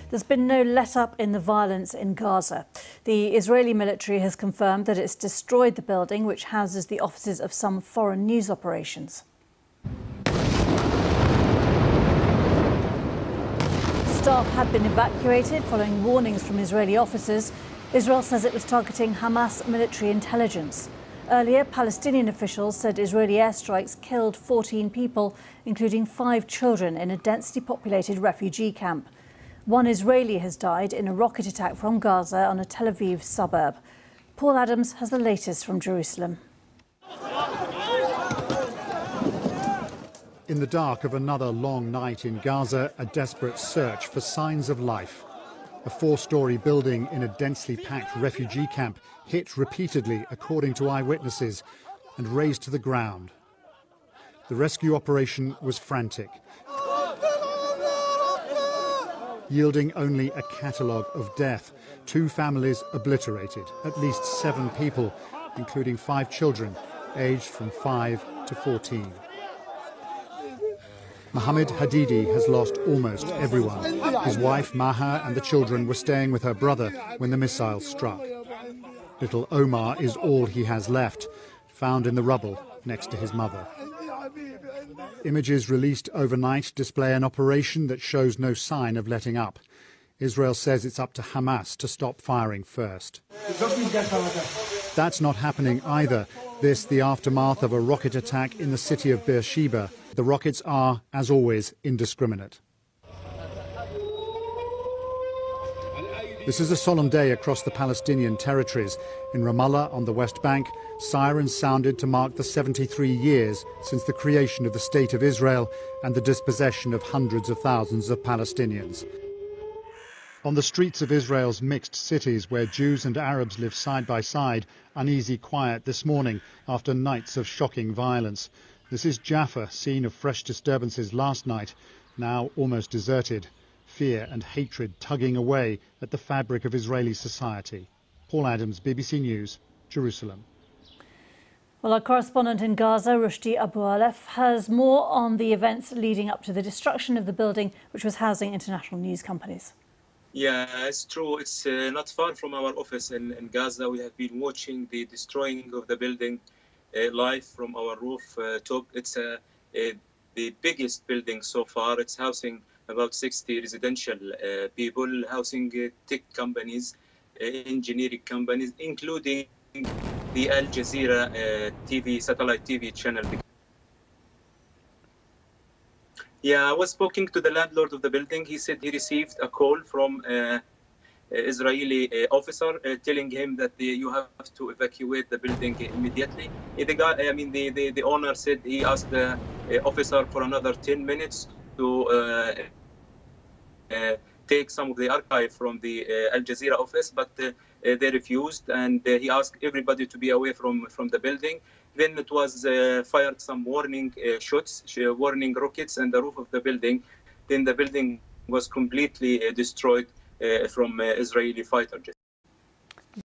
There's been no let-up in the violence in Gaza. The Israeli military has confirmed that it's destroyed the building which houses the offices of some foreign news operations. Staff had been evacuated following warnings from Israeli officers. Israel says it was targeting Hamas military intelligence. Earlier, Palestinian officials said Israeli airstrikes killed 14 people, including 5 children, in a densely populated refugee camp. One Israeli has died in a rocket attack from Gaza on a Tel Aviv suburb. Paul Adams has the latest from Jerusalem. In the dark of another long night in Gaza, a desperate search for signs of life. A 4-story building in a densely packed refugee camp hit repeatedly, according to eyewitnesses, and razed to the ground. The rescue operation was frantic, yielding only a catalogue of death. 2 families obliterated, at least 7 people, including 5 children, aged from 5 to 14. Mohammed Hadidi has lost almost everyone. His wife, Maha, and the children were staying with her brother when the missile struck. Little Omar is all he has left, found in the rubble next to his mother. Images released overnight display an operation that shows no sign of letting up. Israel says it's up to Hamas to stop firing first. That's not happening either. This, the aftermath of a rocket attack in the city of Beersheba. The rockets are, as always, indiscriminate. This is a solemn day across the Palestinian territories. In Ramallah, on the West Bank, sirens sounded to mark the 73 years since the creation of the State of Israel and the dispossession of hundreds of thousands of Palestinians. On the streets of Israel's mixed cities, where Jews and Arabs live side by side, uneasy quiet this morning after nights of shocking violence. This is Jaffa, scene of fresh disturbances last night, now almost deserted. Fear and hatred tugging away at the fabric of Israeli society. Paul Adams, BBC News, Jerusalem. Well, our correspondent in Gaza, Rushdie Abu Aleph, has more on the events leading up to the destruction of the building which was housing international news companies. Yeah, it's true. It's not far from our office in Gaza. We have been watching the destroying of the building live from our roof top. It's the biggest building so far. It's housing about 60 residential people, housing tech companies, engineering companies, including the Al Jazeera satellite TV channel. Yeah, I was speaking to the landlord of the building. He said he received a call from Israeli officer telling him that you have to evacuate the building immediately. The guy, the owner said he asked the officer for another 10 minutes to take some of the archive from the Al Jazeera office, but they refused, and he asked everybody to be away from the building. Then it was fired some warning shots, warning rockets on the roof of the building. Then the building was completely destroyed from Israeli fighter jets.